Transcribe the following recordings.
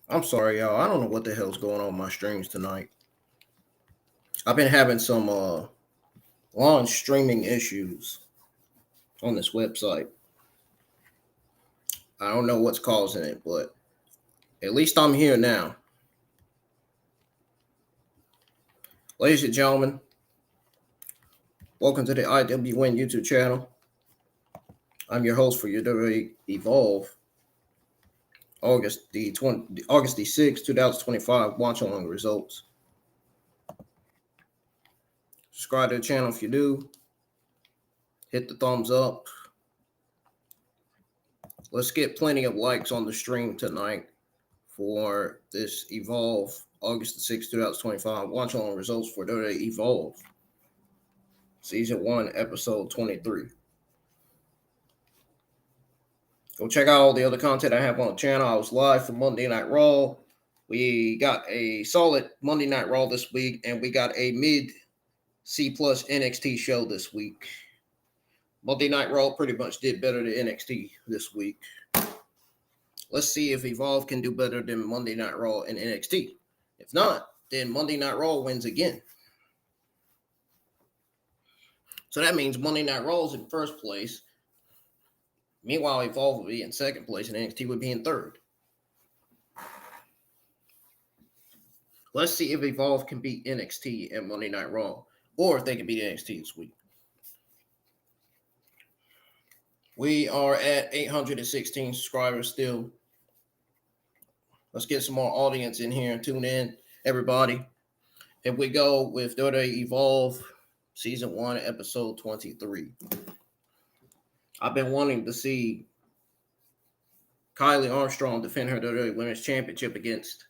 I'm sorry, y'all. I don't know what the hell's going on with my streams tonight. I've been having some launch streaming issues on this website. I don't know what's causing it, but at least I'm here now. Ladies and gentlemen, welcome to the IWN YouTube channel. I'm your host for your WWE Evolve, August the 6th, 2025. Watch along results. Subscribe to the channel if you do. Hit the thumbs up. Let's get plenty of likes on the stream tonight for this Evolve, August the 6th, 2025. Watch along results for WWE Evolve, Season 1, Episode 23. Go check out all the other content I have on the channel. I was live for Monday Night Raw. We got a solid Monday Night Raw this week, and we got a mid C+ NXT show this week. Monday Night Raw pretty much did better than NXT this week. Let's see if Evolve can do better than Monday Night Raw and NXT. If not, then Monday Night Raw wins again. So that means Monday Night Raw is in first place. Meanwhile, Evolve would be in second place and NXT would be in third. Let's see if Evolve can beat NXT and Monday Night Raw, or if they can beat NXT this week. We are at 816 subscribers still. Let's get some more audience in here and tune in, everybody. If we go with WWE Evolve, Season 1, Episode 23. I've been wanting to see Carlee Armstrong defend her WWE Women's Championship against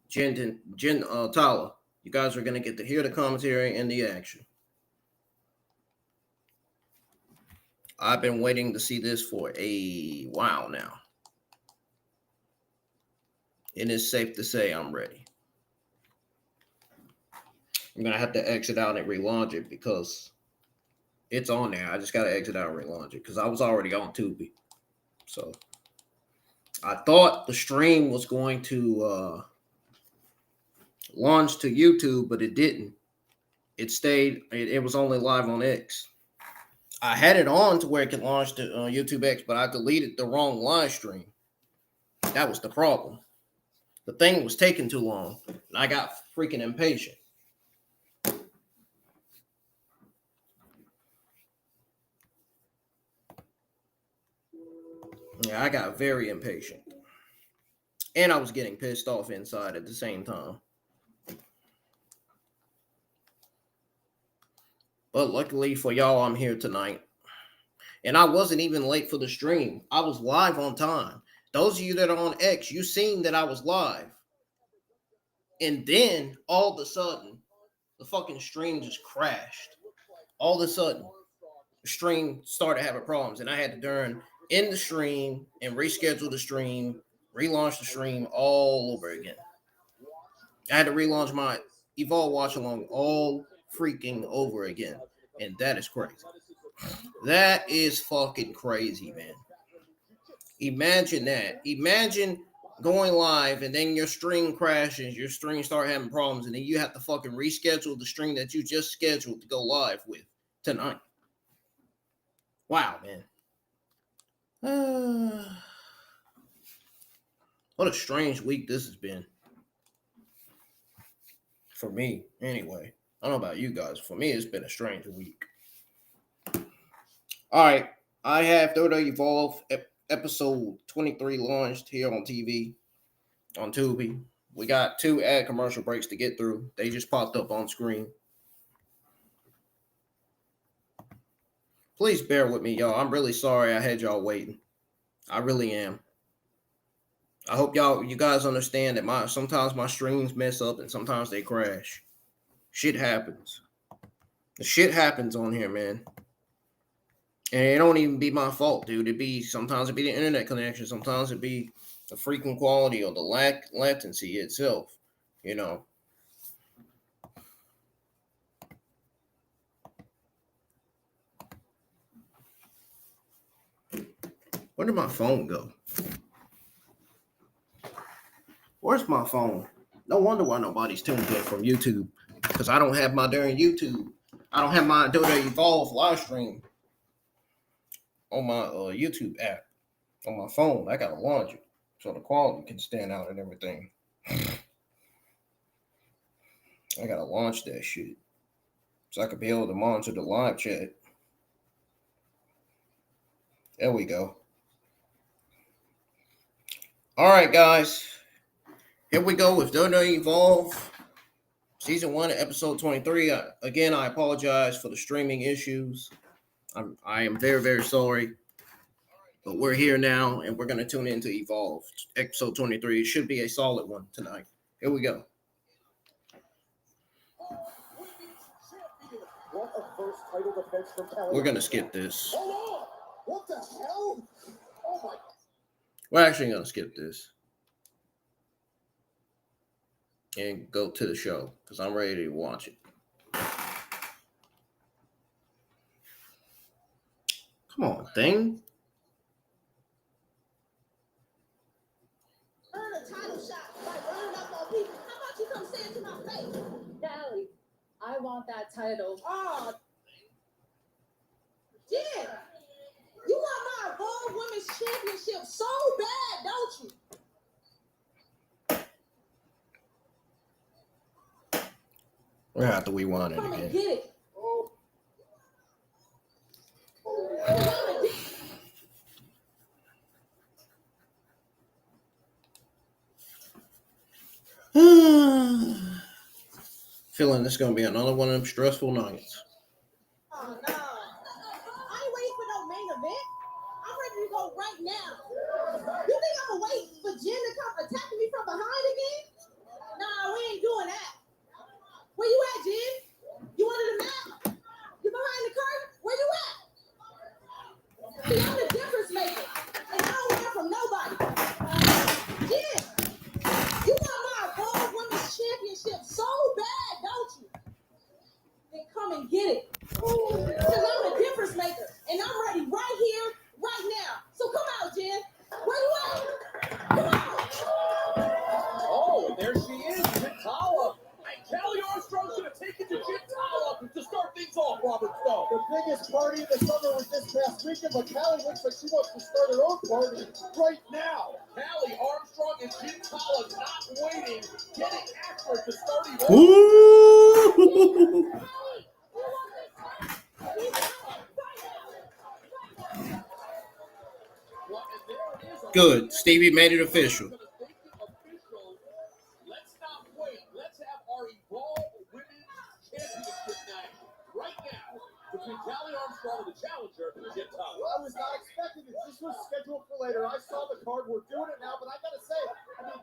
Jin Tala. You guys are going to get to hear the commentary and the action. I've been waiting to see this for a while now. And it's safe to say I'm ready. I'm going to have to exit out and relaunch it because it's on there. I just got to exit out and relaunch it because I was already on Tubi. So I thought the stream was going to launch to YouTube, but it didn't. It stayed. It was only live on X. I had it on to where it could launch to YouTube X, but I deleted the wrong live stream. That was the problem. The thing was taking too long, and I got freaking impatient. Yeah, I got very impatient. And I was getting pissed off inside at the same time. But luckily for y'all, I'm here tonight. And I wasn't even late for the stream. I was live on time. Those of you that are on X, you seen that I was live. And then, all of a sudden, the fucking stream just crashed. All of a sudden, the stream started having problems. And I had to end the stream and reschedule the stream, relaunch the stream all over again. I had to relaunch my Evolve watch along all freaking over again. And that is crazy. That is fucking crazy, man. Imagine that. Imagine going live and then your stream crashes, your stream start having problems, and then you have to fucking reschedule the stream that you just scheduled to go live with tonight. Wow, man. What a strange week this has been. For me, anyway. I don't know about you guys. For me, it's been a strange week. All right. I have WWE Evolve episode 23 launched here on TV, on Tubi. We got 2 ad commercial breaks to get through. They just popped up on screen. Please bear with me, y'all. I'm really sorry I had y'all waiting. I really am. I hope you guys understand that sometimes my streams mess up and sometimes they crash. Shit happens. The shit happens on here, man. And it don't even be my fault, dude. Sometimes it be the internet connection. Sometimes it be the freaking quality or the latency itself, you know. Where did my phone go? Where's my phone? No wonder why nobody's tuned in from YouTube. Because I don't have my darn YouTube. I don't have my WWE Evolve live stream on my YouTube app on my phone. I gotta launch it so the quality can stand out and everything. I gotta launch that shit so I could be able to monitor the live chat. There we go. All right, guys. Here we go with WWE Evolve Season 1, Episode 23. Again, I apologize for the streaming issues. I am very, very sorry. But we're here now, and we're going to tune into Evolve, Episode 23. It should be a solid one tonight. Here we go. We're going to skip this. What the hell? Oh my. We're actually going to skip this and go to the show because I'm ready to watch it. Come on, thing. Earn a title shot by running up on people. How about you come say it to my face? Callie, I want that title. Oh, Jin, you want my Evolve Women's Championship so bad, don't you? We're going to have to rewind it Come and again. get it. Feeling this is going to be another one of them stressful nights. Oh, no. I ain't waiting for no main event. I'm ready to go right now. You think I'm going to wait for Jin to come attacking me from behind again? Nah, we ain't doing that. Where you at, Jin? You under the map? You behind the curtain? Where you at? See, I'm the difference maker, and I don't run from nobody. Jin, you want my Evolve Women's Championship so bad, don't you? Then come and get it. Because I'm the difference maker, and I'm ready right here, right now. So come out, Jin. Where you at? Come on. Oh, there she is, Jin Tala. And Carlee Armstrong should have taken to Jin Tala to start things off, Robert Stone. The biggest party of the summer was this past weekend, but Carlee looks like she wants to start her own party right now. Carlee Armstrong and Jin Tala not waiting, getting after it to start Evolve. Ooh. Good. Stevie made it official. Let's not wait. Let's have our Evolve Women's Championship match right now between Carlee Armstrong and the challenger, Jin Tala. I was not expecting it. This was scheduled for later. I saw the card. We're doing it now, but I gotta say,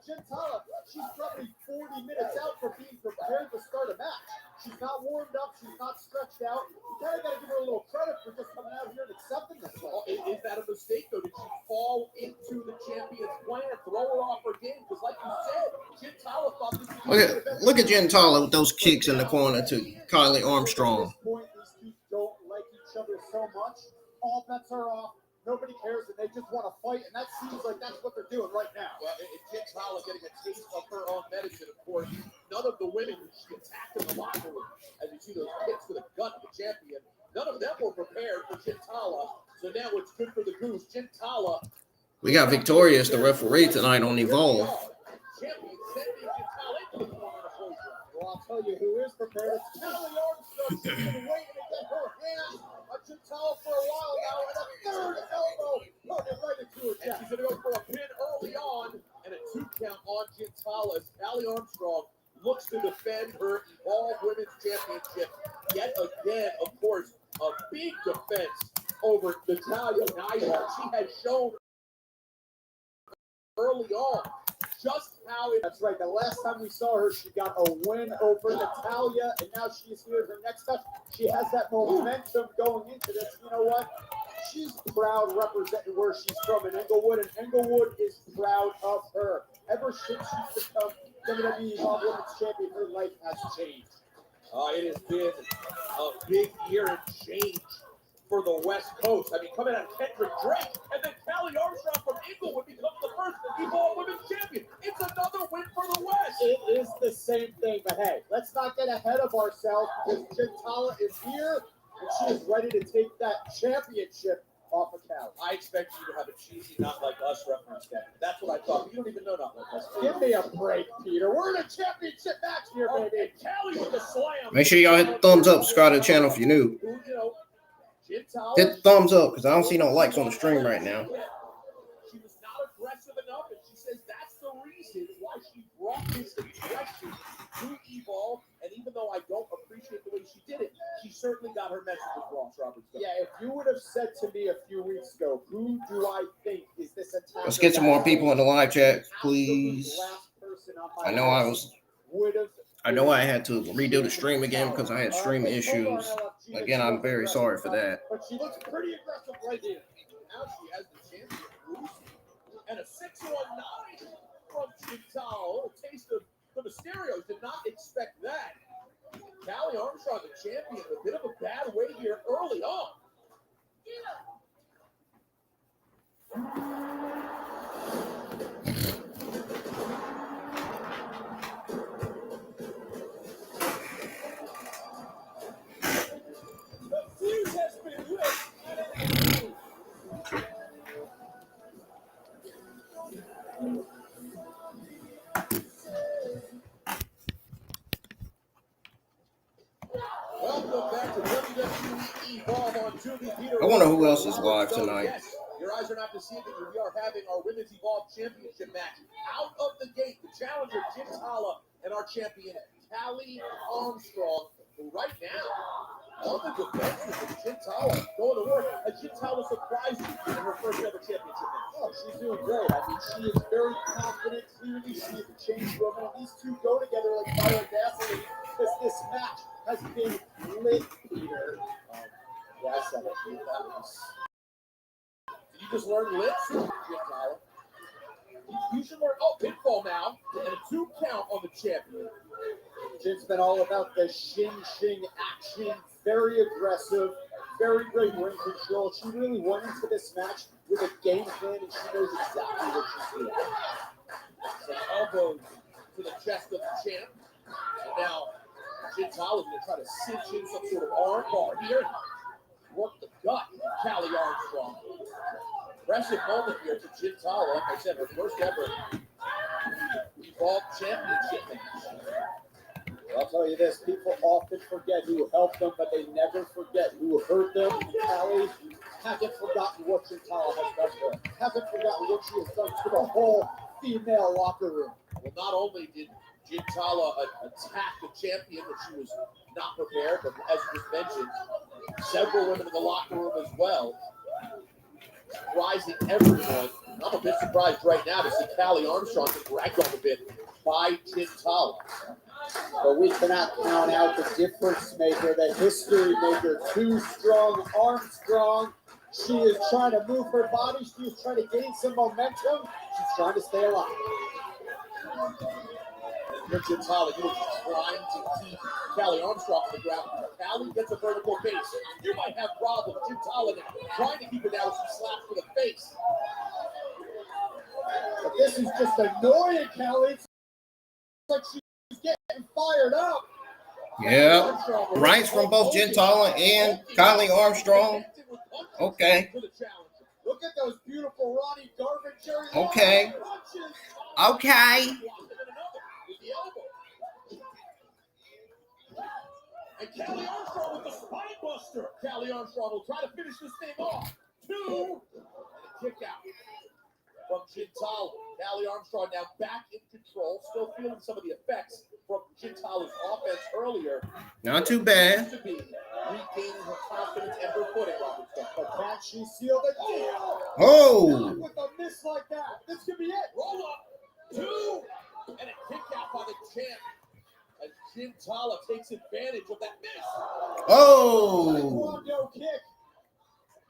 Jin Tala, she's probably 40 minutes out from being prepared to start a match. She's not warmed up. She's not stretched out. You kind of got to give her a little credit for just coming out here and accepting this. Is that a mistake, though? Did she fall into the champion's plan, throw her off her game? Because, like you said, Jin Tala thought this was Look at Jin Tala with those kicks in the corner to Carlee Armstrong. At this point, these two don't like each other so much. All bets are off. Nobody cares, and they just want to fight, and that seems like that's what they're doing right now. Well, Jin Tala getting a taste of her own medicine, of course. None of the women who she attacked in the locker room, as you see those kicks to the gut of the champion, none of them were prepared for Jin Tala. So now it's good for the goose. Jin Tala. We got Victoria as the referee tonight on Evolve. Champion sending Jin Tala into the corner of the closure. Well, I'll tell you who is prepared. It's Carlee Armstrong. She's been waiting to get her hands on Jin Tala for a while now, and a third elbow put it right into her And chest. she's going to go for a pin early on and a 2 count on Jin Tala as Carlee Armstrong looks to defend her Evolve Women's Championship. Yet again, of course, a big defense over Natalia Neidhart. She has shown early on just how it. That's right. The last time we saw her, she got a win over Natalia, and now she's here. Her next touch, she has that momentum going into this. You know what? She's proud representing where she's from in Englewood, and Englewood is proud of her. Ever since she's become WWE Evolve Women's Champion, her life has changed. It has been a big year of change for the West Coast. I mean, coming out of Kendrick Drake, and then Carlee Armstrong from Inglewood becomes the first Evolve Women's Champion. It's another win for the West. It is the same thing, but hey, let's not get ahead of ourselves because Jin Tala is here, and she is ready to take that championship off of Carlee. I expect you to have a cheesy Not Like Us reference then. That's what I thought. You don't even know Not Like Us. Give me a break, Peter. We're in a championship match here, baby. And Carlee with the slam. Make sure y'all hit the thumbs up, subscribe to the channel if you're new. Jin Tala, Hit the thumbs up because I don't see no likes on the stream right now. she was not aggressive enough, and she says that's the reason why she brought this aggression to Evolve. And even though I don't appreciate the way she did it, she certainly got her message across, Robert. Yeah, if you would have said to me a few weeks ago, who do I think is this attack? Let's get some more people in the live chat, please. I know I had to redo the stream again because I had stream issues. Again, I'm very sorry for that. But she looks pretty aggressive right here. Now she has the chance to lose. And a 619 from Jin Tala. A little taste of the Mysterios. Did not expect that. Carlee Armstrong, the champion, a bit of a bad way here early on. The fuse has been lit, and it welcome back to WWE Evolve on Tubi. Peter, I wonder who else is live tonight. Yes, your eyes are not deceiving you. We are having our Women's Evolve Championship match. Out of the gate, the challenger, Jin Tala, and our champion, Carlee Armstrong. Who right now, on the defensive of Jin Tala, going to work. As Jin Tala surprised you in her first ever championship match. Oh, she's doing great. I mean, she is very confident. Clearly, she is a change woman. And these two go together like fire and gasoline because this match has been lit, Peter. Yeah, I said it. Did you just learn lips? Jin Tala. You should learn. Oh, pinfall now. And a 2 count on the champion. Jin's been all about the shing action. Very aggressive. Very great ring control. She really went into this match with a game plan, and she knows exactly what she's doing. Some elbows to the chest of the champ. And now Jin Tala is going to try to cinch in some sort of arm bar here. Work the gut of Carlee Armstrong. Impressive moment here for Jin Tala. Like I said, her first ever Evolve Championship match. I'll tell you this, people often forget who helped them, but they never forget who hurt them. And Carlee, haven't forgotten what Jin Tala has done for her. Haven't forgotten what she has done to the whole female locker room. Well, not only did Jin Tala attack the champion that she was not prepared, but as you just mentioned, several women in the locker room as well, surprising everyone. I'm a bit surprised right now to see Carlee Armstrong get dragged on a bit by Jin Tala. But we cannot count out the difference maker, the history maker, Too Strong Armstrong. She is trying to move her body. She is trying to gain some momentum. She's trying to stay alive. Jin Tala, you were trying to keep Carlee Armstrong on the ground. Carlee gets a vertical base. You might have problems. Jin Tala now trying to keep her down. She slaps for the face. But this is just annoying, Carlee. It's like she's getting fired up. Yeah. Rights from both Jin Tala and Carlee Armstrong. Okay. Look at those beautiful Ronnie Garvin cherry. Okay. Okay. And Carlee Armstrong with the spine buster. Carlee Armstrong will try to finish this thing off. 2. And a kick out from Jin Tala. Carlee Armstrong now back in control. Still feeling some of the effects from Jin Tala's offense earlier. Not too bad. To be regaining her confidence and her footing, Robert. But can she seal the deal? Oh. With a miss like that, this could be it. Roll up. 2. And a kick out by the champ. As Jin Tala takes advantage of that miss. Oh. No kick.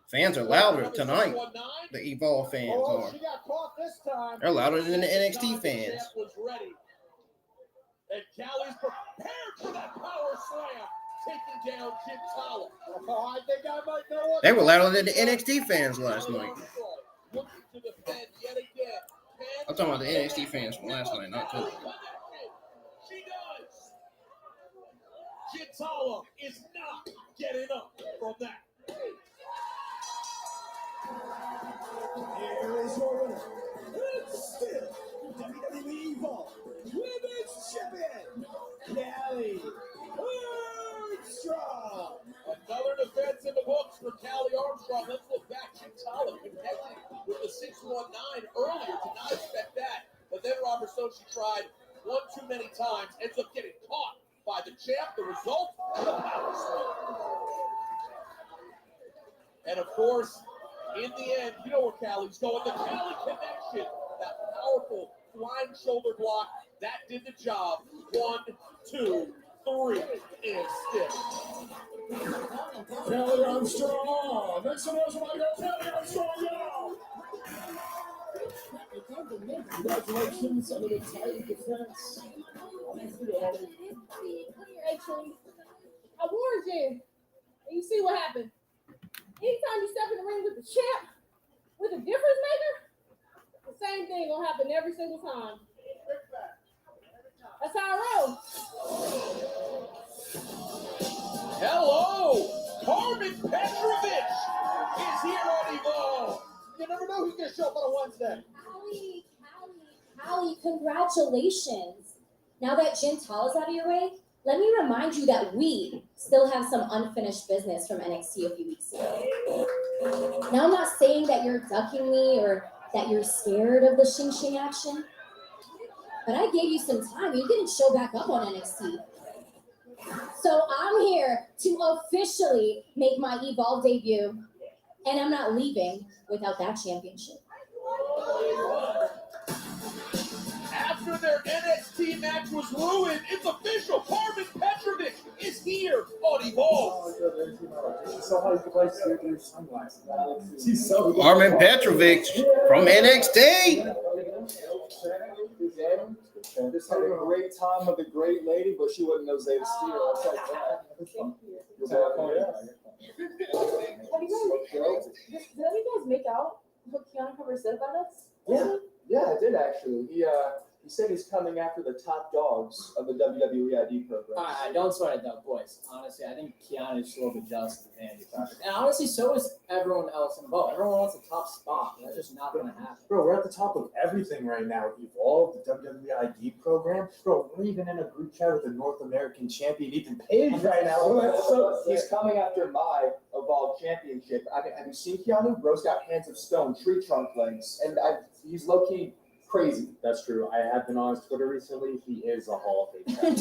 Fans are louder tonight. The Evolve fans Oh, are. she got caught this time. They're louder than the NXT fans. Was ready. And Carlee's prepared for that power slam, taking down Jin Tala. Oh, I think I might know what. They were louder than the NXT fans last night. Looking to defend yet again. I'm talking about the NXT fans from last night, not tonight. She does. Jin Tala is not getting up from that. Here is your winner, and still WWE Evolve Women's Champion, Carlee Armstrong. Another defense in the books for Carlee Armstrong. Let's look back. Jin Tala connected with the 619 earlier. Did not expect that. But then Robert Stone, she tried one too many times. Ends up getting caught by the champ. The result, the power slam. And of course, in the end, you know where Carlee's going. The Carlee connection. That powerful flying shoulder block. That did the job. 1, 2, 3, and still. Carlee Armstrong. Make some noise when I go Carlee Armstrong, y'all. Congratulations on the title defense. Actually, I warned you. And you see what happened. Anytime you step in the ring with the champ, with a difference maker, the same thing gonna happen every single time. That's how I roll. Hello! Carmen Petrovich is here on Evolve. You never know who's gonna show up on a Wednesday. Callie, congratulations. Now that Jin Tala's out of your way, let me remind you that we still have some unfinished business from NXT a few weeks ago. Now, I'm not saying that you're ducking me or that you're scared of the Shing action, but I gave you some time. You didn't show back up on NXT. So I'm here to officially make my Evolve debut, and I'm not leaving without that championship. After their NXT match was ruined, it's official. Carmen Petrovich is here on Evolve. Carmen Petrovich from NXT. Just had a great time with a great lady, but she wasn't no Zeta Steel. I'll tell you that. Did you guys make out what Keanu Cover said about us? Yeah, I did actually. He said he's coming after the top dogs of the WWE ID program. Alright, don't sweat it though, boys. Honestly, I think Keanu's just a little bit jealous of the Vanity Project. And honestly, so is everyone else involved. Everyone wants a top spot. That's just not gonna happen. Bro, we're at the top of everything right now. Evolve, the WWE ID program. Bro, we're even in a group chat with the North American champion Ethan Page right now. So he's coming after my Evolve championship. I mean, have you seen Keanu? Bro's got hands of stone, tree trunk legs, and he's low-key crazy. That's true. I have been on his Twitter recently. He is a Hall of Fame.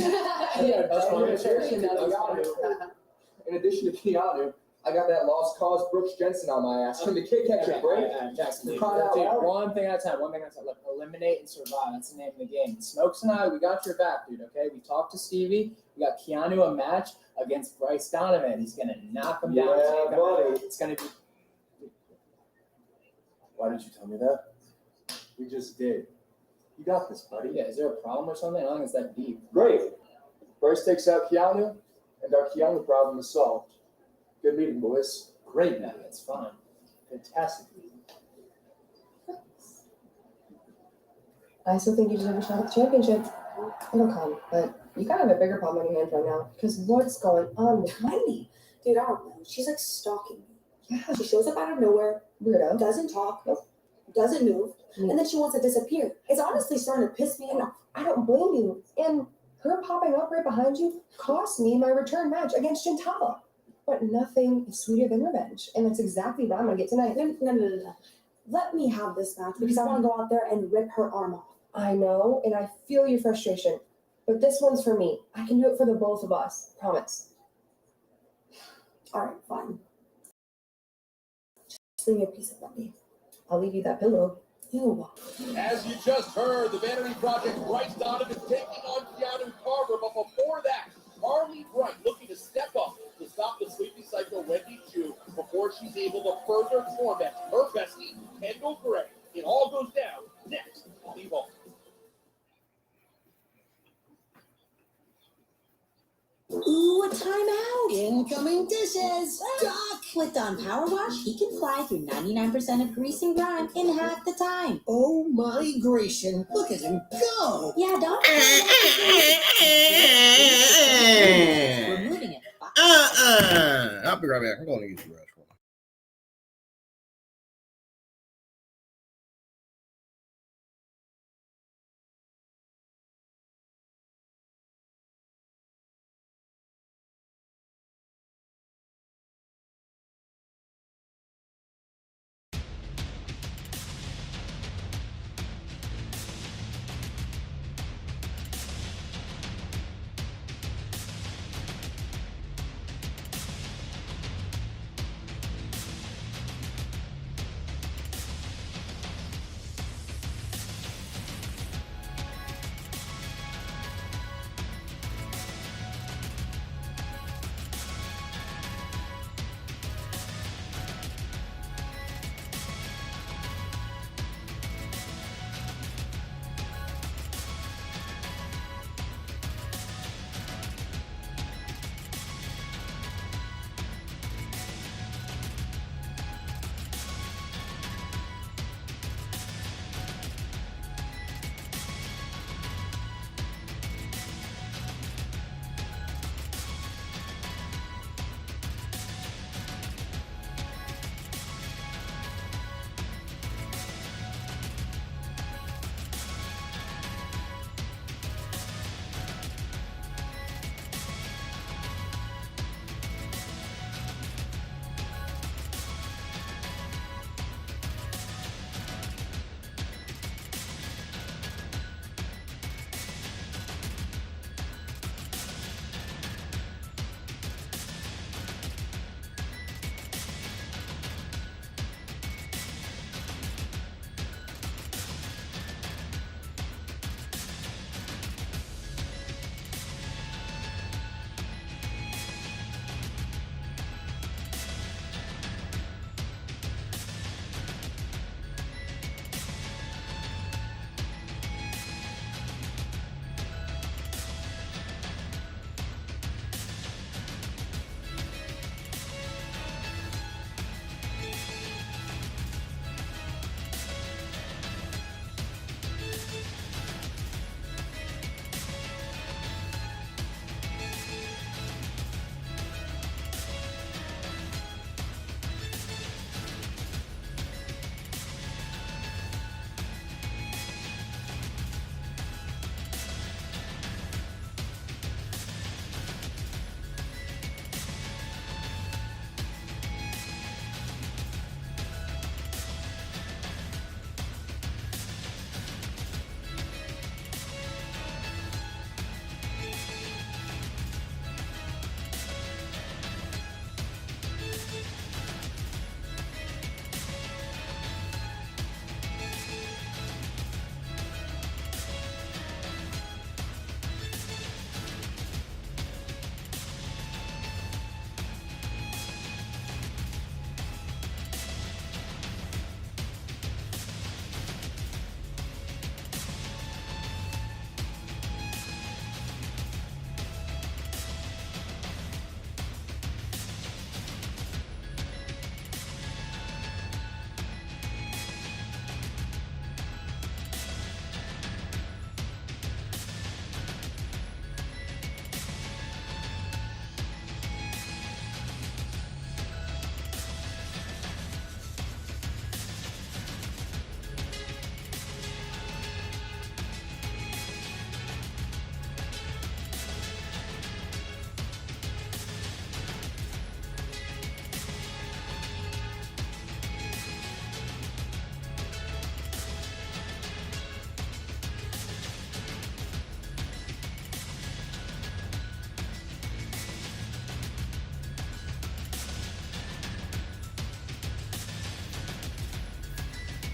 In addition to Keanu, I got that lost cause Brooks Jensen on my ass. Can the kid catch a break? Jackson, dude, Caught out loud. one thing at a time. Look, eliminate and survive. That's the name of the game. Smokes and I, we got your back, dude, okay? We talked to Stevie. We got Keanu a match against Bryce Donovan. He's going to knock him down. Yeah, buddy. It's going to be... Why didn't you tell me that? We just did. You got this, buddy. Yeah, is there a problem or something? I don't think it's that deep. Great. Bryce takes out Keanu, and our Keanu problem is solved. Good meeting, boys. Great, Yeah, man. it's fun. Fantastic. I still think you deserve a shot at the championship. It'll come, but you kind of have a bigger problem on your hands right now. Because what's going on with Wendy, dude, I don't know. She's like stalking me. Yeah, She shows up out of nowhere, weirdo. doesn't talk, doesn't move, and then she wants to disappear. It's honestly starting to piss me off. I don't blame you. And her popping up right behind you cost me my return match against Jin Tala. But nothing is sweeter than revenge. And that's exactly what I'm going to get tonight. No. Let me have this match because I want to go out there and rip her arm off. I know, and I feel your frustration. But this one's for me. I can do it for the both of us. Promise. All right, fine. Just leave me a piece of Wendy. I'll leave you that pillow. Ew. As you just heard, the Vanity Project Bryce Donovan taking on Keanu Carver, but before that, Carlee Bright looking to step up to stop the sleepy psycho Wendy Choo before she's able to further torment her bestie, Kendall Gray. It all goes down next on Evolve. Ooh, a timeout! Incoming dishes! Doc! With Dawn Power Wash, he can fly through 99% of grease and grime in half the time. Oh my Grecian, look at him go! Yeah, Dawn removing it. I'll be right back. I'm going to use the restroom.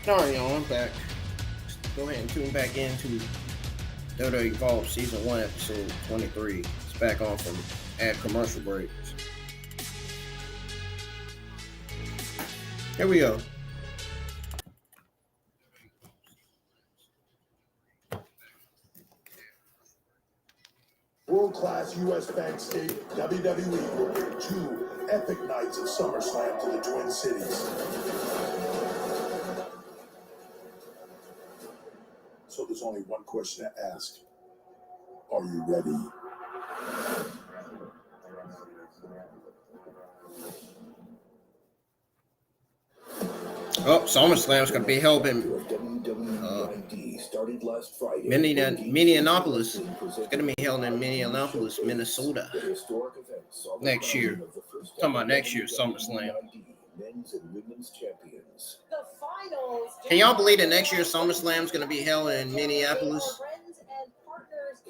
Sorry, y'all, I'm back. Go ahead and tune back into WWE Evolve Season 1, Episode 23. It's back on from ad commercial breaks. Here we go. World-class U.S. Bank State WWE will bring 2 epic nights of SummerSlam to the Twin Cities. So there's only one question to ask. Are you ready? Oh, SummerSlam's going to be held in Minneapolis. It's going to be held in Minneapolis, Minnesota next year. Talking about next year's SummerSlam. Can y'all believe that next year's SummerSlam is going to be held in Minneapolis?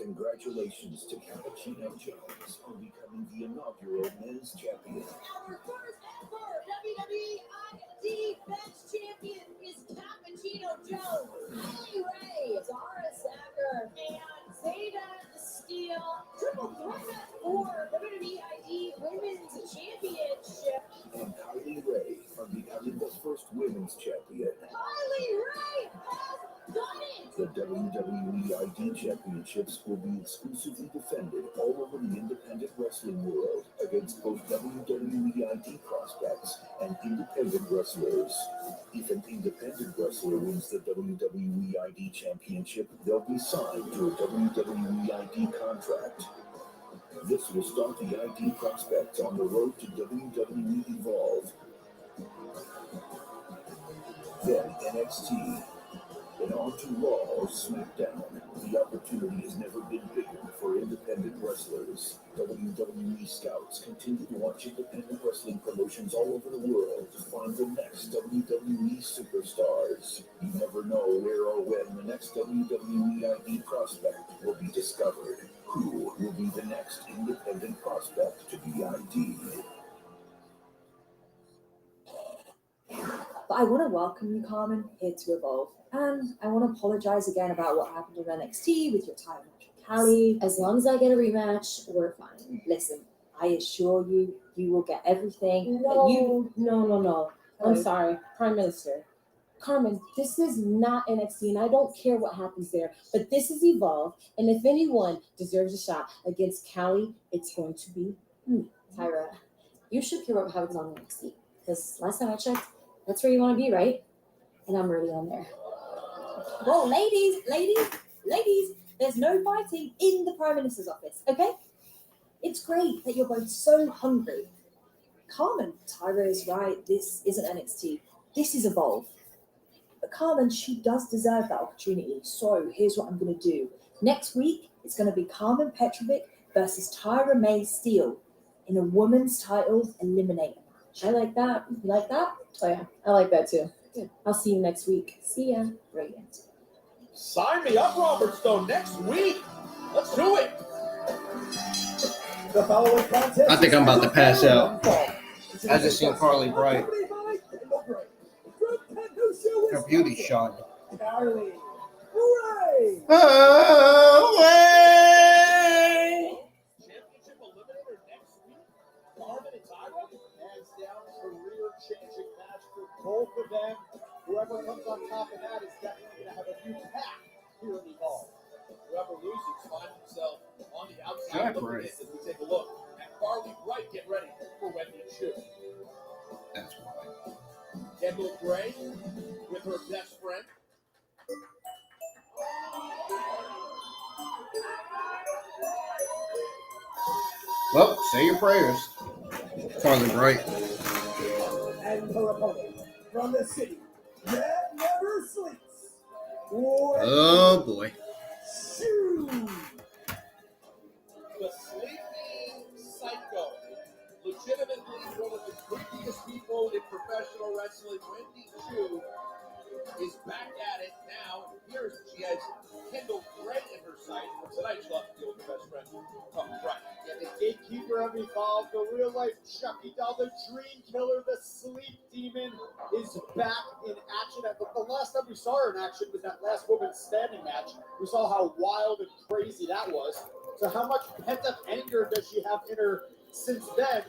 Congratulations to Cappuccino Jones on becoming the inaugural men's champion. Our first ever WWE ID Men's Champion is Cappuccino Joe, Carlee Bright, Zara Sacker, and Zeta Steele. Triple threat match for WWE ID Women's Championship. And Carlee Bright from becoming the first women's champion. Carlee Bright has done it! The WWE ID Championships will be exclusively defended all over the independent wrestling world against both WWE ID prospects and independent wrestlers. If an independent wrestler wins the WWE ID Championship, they'll be signed to a WWE ID contract. This will start the ID prospect on the road to WWE Evolve. Then NXT. And on to Raw or SmackDown. The opportunity has never been bigger for independent wrestlers. WWE scouts continue to watch independent wrestling promotions all over the world to find the next WWE superstars. You never know where or when the next WWE ID prospect will be discovered. Who will be the next independent prospect to be ID'd? But I want to welcome you, Carmen, here to Evolve. And I want to apologize again about what happened in NXT with your time with Carlee. As long as I get a rematch, we're fine. Listen, I assure you, you will get everything No, that you... No. I'm sorry, Prime Minister. Carmen, this is not NXT, and I don't care what happens there, but this is Evolve, and if anyone deserves a shot against Carlee, it's going to be me. Tyra, you should care what happens on NXT, because last time I checked, that's where you want to be, right? And I'm really on there. Whoa, ladies, there's no fighting in the Prime Minister's office, okay? It's great that you're both so hungry. Carmen, Tyra is right. This isn't NXT. This is Evolve. But Carmen, she does deserve that opportunity. So here's what I'm going to do. Next week, it's going to be Carmen Petrovic versus Tyra May Steele in a women's title eliminator match. I like that. You like that? Oh, yeah. I like that, too. Good. I'll see you next week. See ya. Brilliant. Sign me up, Robert Stone, next week. Let's do it. The following contest I think I'm about to pass out. I just seen Carlee Bright. Her beauty shot. Carlee Bright. Championship eliminator next week. Carmen and Tyra. Hands down, career-changing match for both of them. Whoever comes on top of that is definitely going to have a new path here in Evolve. Whoever loses finds himself on the outside looking in as we take a look at Carlee Bright getting ready for Wendy Choo. That's right. Kendall Gray with her best friend. Well, say your prayers. Carlee Bright. And her opponent from the city that never sleeps. Oh boy. Choo. The sleeping psycho. Legitimately one of the creepiest people in professional wrestling. Wendy Choo is back at it now. Here's she has Kendall Gray in her sight. Tonight she'll have to deal with her best friend, Carlee Bright. Yeah, the gatekeeper of Evolve, the real real-life Chucky doll, the dream killer, the sleep demon, is back in action. The last time we saw her in action was that last women's standing match. We saw how wild and crazy that was. So how much pent-up anger does she have in her since then,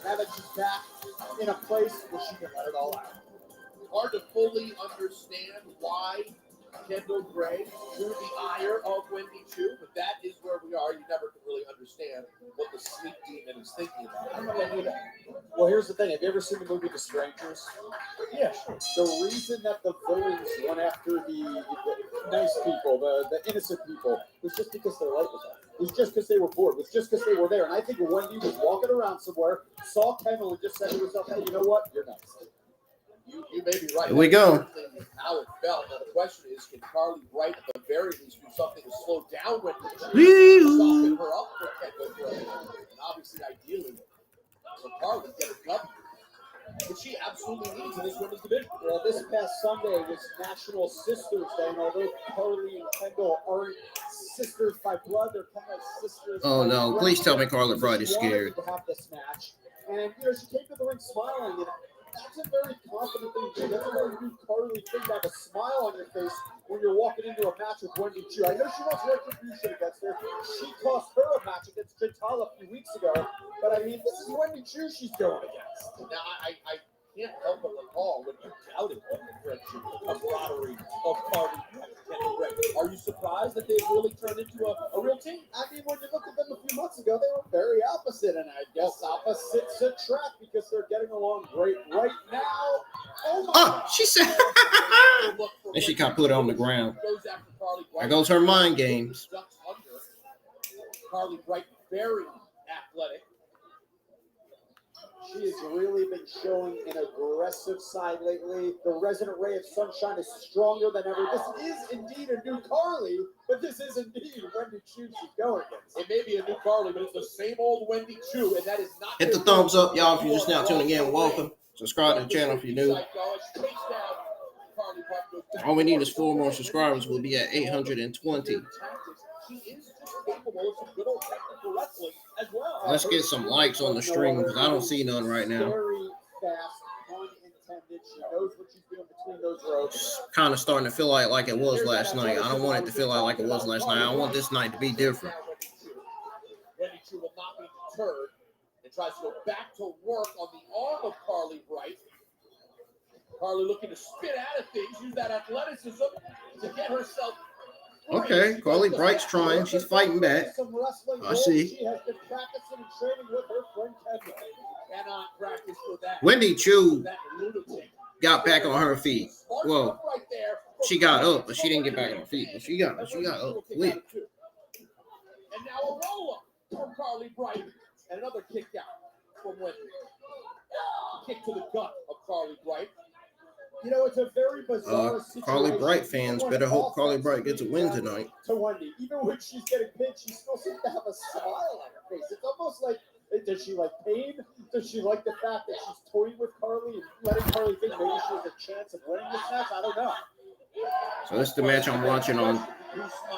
now that she's back in a place where she can let it all out? Hard to fully understand why Kendall Gray drew the ire of Wendy Choo, but that is where we are. You never can really understand what the sleep demon is thinking about. I'm gonna do that. Well, here's the thing. Have you ever seen the movie The Strangers? Yeah, sure. The reason that the villains went after the nice people, the innocent people, was just because their light was on. It was just because they were bored. It was just because they were there. And I think Wendy was walking around somewhere, saw Kendall, and just said to herself, hey, you know what? You're nice. You may be right. Here we go. How it felt. Now the question is, can Carlee Bright at the very least do something to slow down Wendy Choo, soften her up for Kendall Gray, and obviously, ideally, for Carlee get a W, which she absolutely needs in this women's division. Well, this past Sunday was National Sisters Day, and although Carlee and Kendall aren't sisters by blood, they're kind of sisters. Oh by no! blood. Please tell me Carlee Bright is She wanted scared. to have this match, and she came to the ring smiling, and that's a very confident thing to do. That's a very new Carlee thing to have a smile on your face when you're walking into a match with Wendy Choo. I know she wants retribution against her. She cost her a match against Jin Tala a few weeks ago, but I mean, this is Wendy Choo she's going against. Now, I can't help but recall when you doubted the friendship, the camaraderie of Carlee and Kendall Gray. Are you surprised that they've really turned into a real team? I mean, when you look at them a few months ago, they were very opposite, and I guess opposites attract because they're getting along great right now. Oh my God. She said. And she got put on the ground. Goes after Carlee Bright. There goes her mind games. Ducks under. Carlee Bright, very athletic. She has really been showing an aggressive side lately. The resident ray of sunshine is stronger than ever. This is indeed a new Carlee, but this is indeed Wendy Choo she's going against. It may be a new Carlee, but it's the same old Wendy Choo, and that is not. Hit the thumbs up, y'all, if you're just now tuning in. Welcome. Subscribe to the channel if you're new. All we need is 4 more subscribers. We'll be at 820. She is just capable of some good old technical wrestling as well. Let's get some likes on the stream because I don't see none right now. Very fast, unintended. She knows what she's doing between those ropes. Kind of starting to feel like it was last night. I don't want it to feel like it was last night. I want this night to be different. Wendy Choo will not be deterred and tries to go back to work on the arm of Carlee Bright. Carlee looking to spit out of things, use that athleticism to get herself. Okay, Carlee Bright's trying. She's fighting back. I see. She has been practicing and training with her friend Kendall. Cannot practice for that. Wendy Choo got back on her feet. Well, she got up, but she didn't get back on her feet. But she got up quick. And now a roll-up from Carlee Bright. And another kick out from Wendy. Kick to the gut of Carlee Bright. You know, it's a very bizarre situation. Carlee Bright fans better hope Carlee Bright gets a win tonight. To Wendy, even when she's getting pinned, she still seems to have a smile on her face. It's almost like, does she like pain? Does she like the fact that she's toying with Carlee and letting Carlee think maybe she has a chance of winning this match? I don't know. So this is the match I'm watching on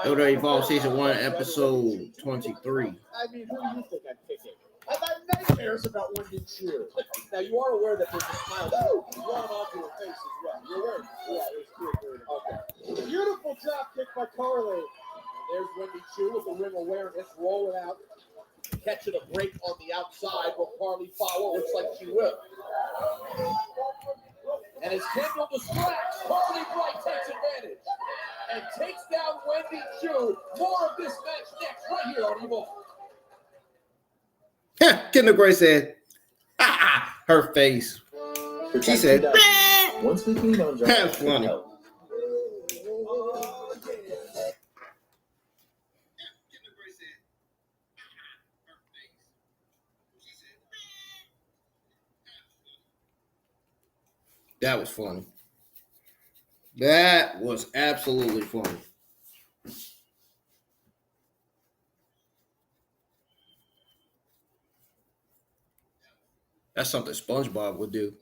WWE Evolve Season 1, Episode 23. I mean, who do you think I'm picking? I've had nightmares about Wendy Choo. Now, you are aware that there's a smile drawn onto her face as well. You're aware? Yeah, there's 2 or 3. Okay. Beautiful drop kick by Carlee. There's Wendy Choo with the ring awareness, rolling out, catching a break on the outside. Will Carlee follow? Looks like she will. And as Kendall distracts, Carlee Bright takes advantage and takes down Wendy Choo. More of this match next, right here on Evolve. Kendall Gray said, her face. She said, once we clean on that's funny. That was funny. That was absolutely funny. That's something SpongeBob would do.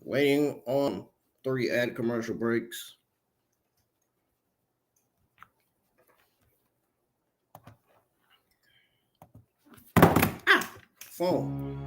Waiting on 3 ad commercial breaks. Phone.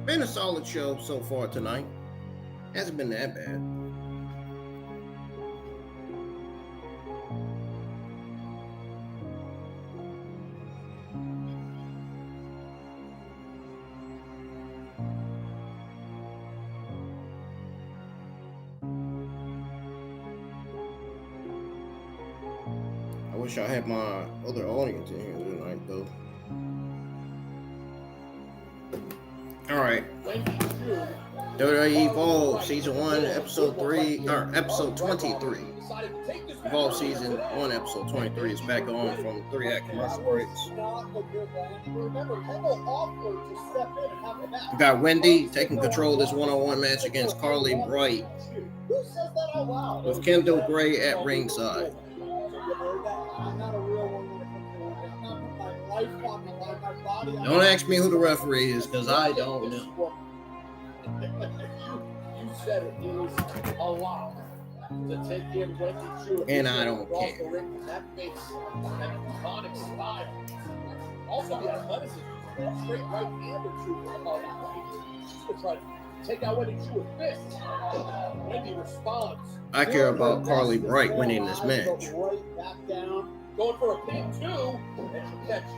Been a solid show so far tonight. Hasn't been that bad. I wish I had my other audience in here tonight, though. All right. WWE Evolve Season 1, Episode 3, or Episode 23. Evolve Season 1, Episode 23 is back on from 3 act commercial breaks. We got Wendy taking control of this one-on-one match against Carlee Bright with Kendall Gray at ringside. Don't ask me who the referee is, because I don't know. You said it is a lot to take in Wendy Choo. And I don't care. That makes an iconic style. Also, the athleticism, straight right hand or two. She's going to try to take out Wendy Choo with fists. Wendy responds. I care about Carlee Bright winning this match. Right back down. Going for a pin, too. And she catch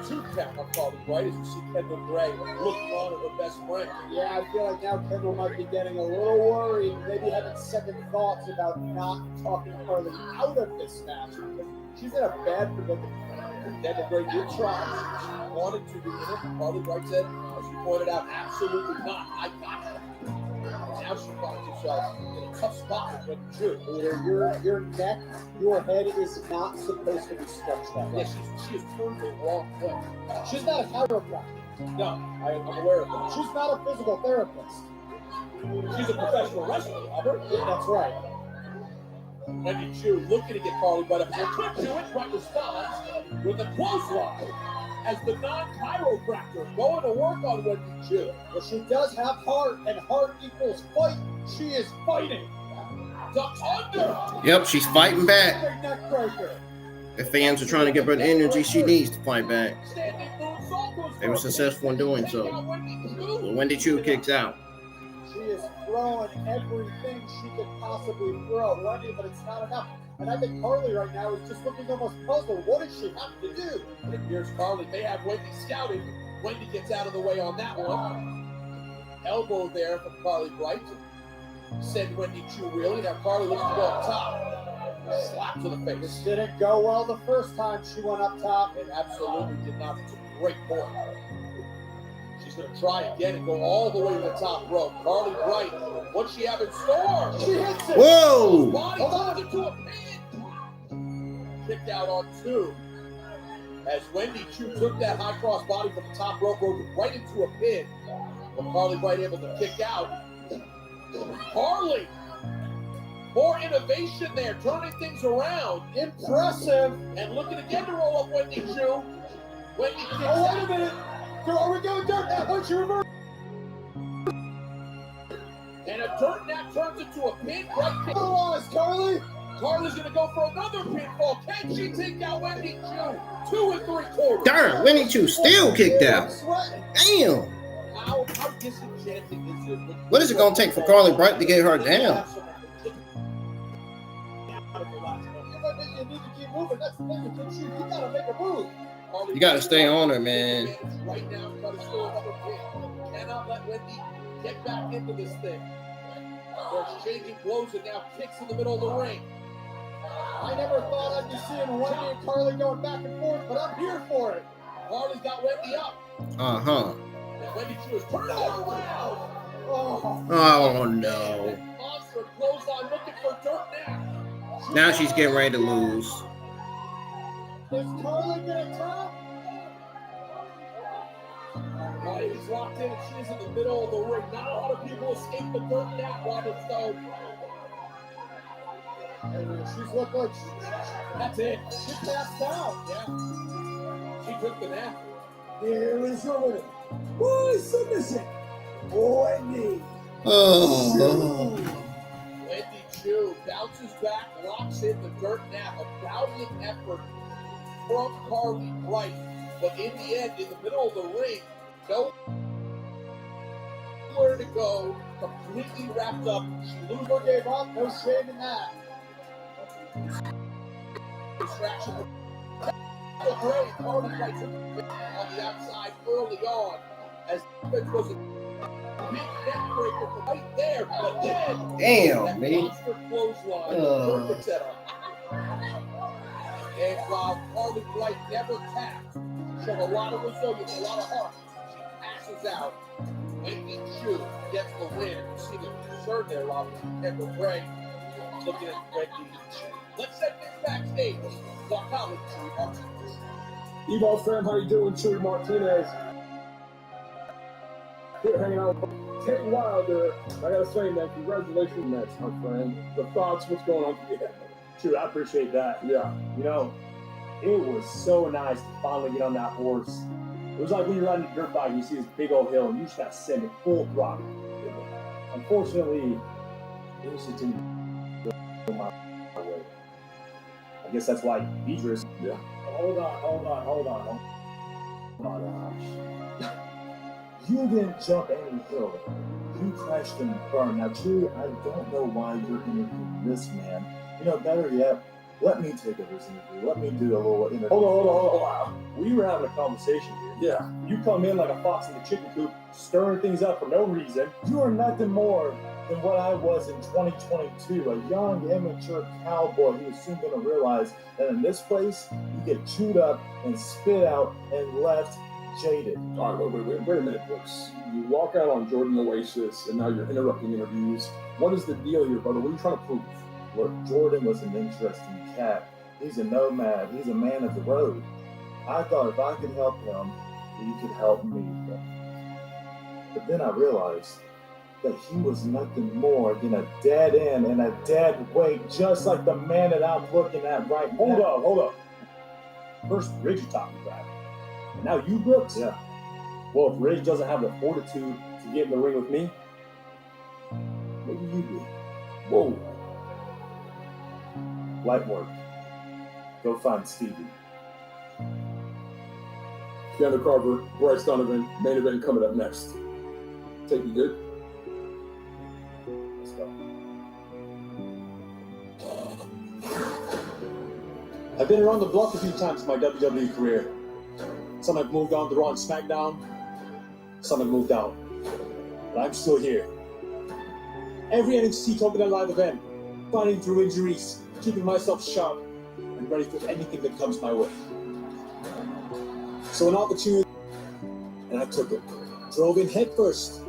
2 count on Carlee Bright as you see Kendall Gray looking on at her best friend. Yeah, I feel like now Kendall might be getting a little worried, maybe having second thoughts about not talking Carlee out of this match. She's in a bad predicament. Kendall Gray did try. She wanted to be in it. Carlee Bright said, as she pointed out, absolutely not. I got her. Now she finds herself in a tough spot with Wendy Choo. Your neck, your head is not supposed to be stretched out. Yeah, she is turned the wrong way. She's not a chiropractor. No, I'm aware of that. She's not a physical therapist. She's a professional wrestler, Robert. Yeah, that's right. Wendy Choo looking to get Carlee Bright up. She could do it, but responds with a clothesline as the non-chiropractor going to work on Wendy Choo. But she does have heart, and heart equals fight. She is fighting. Duck under. Yep, she's fighting back. Big neck breaker. The fans are trying to give her the energy she needs to fight back. They were successful in doing so. But Wendy Choo kicks out. She is throwing everything she could possibly throw, Wendy, but it's not enough. And I think Carlee right now is just looking almost puzzled. What does she have to do? It appears Carlee may have Wendy scouted. Wendy gets out of the way on that one. Elbow there from Carlee Bright. Send Wendy Choo really. Now Carlee looks to go up top. Slap to the face. This didn't go well the first time she went up top. It absolutely did not. It's a great point. She's going to try again and go all the way to the top rope. Carlee Bright, what's she have in store? She hits it. Whoa! Body turns into a pin. Kicked out on 2. As Wendy Choo took that high cross body from the top rope, rode it right into a pin. But Carlee Bright able to kick out. Carlee, more innovation there, turning things around. Impressive. And looking again to roll up Wendy Choo. Wendy kicks Oh, wait out. a minute. Are we going dirt now? Punch your reverse. And a dirt nap turns into a pin. Right kick. Otherwise, Carlee. Carlee's going to go for another pinfall. Can she take out Wendy Choo? 2 3/4. Darn, Wendy Choo still kicked out. Damn. How disenchanting is it? What is it going to take for Carlee Bright to get her down? You need to keep moving. That's the thing. You gotta make a move. You got to stay on her, man. Right now, try to score another pin. Cannot let Wendy get back into this thing. They're exchanging blows and now kicks in the middle of the ring. I never thought I'd be seeing Wendy and Carlee going back and forth, but I'm here for it. Carlee's got Wendy up. Uh-huh. And Wendy Choo is turning it around. Oh, no. Monster clothesline looking for dirt now. Now she's getting ready to lose. Is Carlee gonna tap? He's locked in and she's in the middle of the ring. Not a lot of people escape the dirt now, Robert Stone. She's looked like That's it. she passed out. Yeah. She took the nap. Here is your winner. Boy, submission. Wendy. Oh. Wendy Choo bounces back, locks in the dirt nap. A valiant effort from Carlee Bright. But in the end, in the middle of the ring, nowhere to go, completely wrapped up. She Loser gave up. No shame in that. Distraction. Great. Carlee Bright on the outside early on as it was a big neck breaker from right there. But then, Damn, that man. monster clothesline, perfect setup. And while Carlee Bright never tapped, showed a lot of resilience, a lot of heart. She passes out. Wendy Choo gets the win. You see the concern there, Robert. Kendall Gray looking at Wendy Choo. Let's set this backstage. Talk college, Chewy Martinez. Evolve fam, how you doing? Chewy Martinez. Here hanging out with Ted Wilder. I gotta say, man, congratulations, Mets, my friend. The thoughts, what's going on? Yeah. True, I appreciate that. Yeah. You know, it was so nice to finally get on that horse. It was like when you're riding a dirt bike and you see this big old hill and you just got to send it full throttle. Unfortunately, it was just didn't go my way. I guess that's why Idris. Yeah. Hold on. You didn't jump any hill. You crashed and burned. Now, Chewy, I don't know why you're interviewing this man. You know, better yet, let me take over this interview. Let me do a little interview. Hold on. We were having a conversation here. Yeah. You come in like a fox in the chicken coop, stirring things up for no reason. You are nothing more than what I was in 2022, a young, immature cowboy who was soon going to realize that in this place, you get chewed up and spit out and left jaded. All right, wait a minute, Brooks. You walk out on Jordan Oasis, and now you're interrupting interviews. What is the deal here, brother? What are you trying to prove? Look, Jordan was an interesting cat. He's a nomad. He's a man of the road. I thought if I could help him, he could help me. But then I realized that he was nothing more than a dead end and a dead weight, just like the man that I'm looking at right now. Hold up. First, Ridge you talking about. And now you, Brooks? Yeah. Well, if Ridge doesn't have the fortitude to get in the ring with me, what do you do? Whoa. Light work. Go find Stevie. Keanu Carver, Bryce Donovan, main event coming up next. Take me good. Let's go. I've been around the block a few times in my WWE career. Some have moved on to Raw and SmackDown. Some have moved out. But I'm still here. Every NXT Coconut Live event, fighting through injuries, keeping myself sharp, and ready for anything that comes my way. So an opportunity, and I took it. Drove in head first.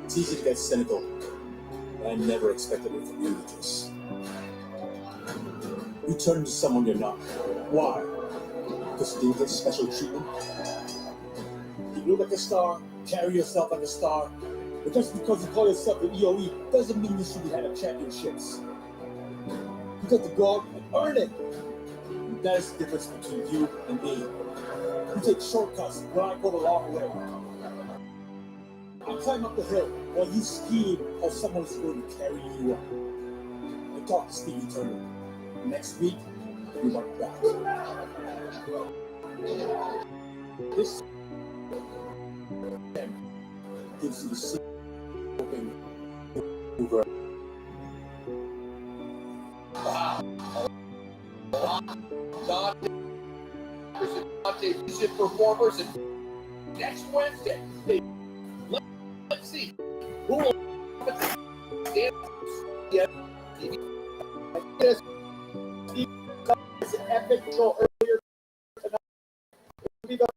It's easy to get cynical, but I never expected it from you, Idris. You turn into someone you're not. Why? Because you didn't get special treatment? You look like a star, carry yourself like a star, but just because you call yourself an EOE doesn't mean you should be head of championships. You got to go out and earn it. And that is the difference between you and me. You take shortcuts where I go the long way. I climb up the hill while you scheme how someone is going to carry you up. I talk to Stevie Turner. Next week, we want back. This gives you the same over. John music performers, and next Wednesday, let's see who will stand. This epic show earlier tonight would be the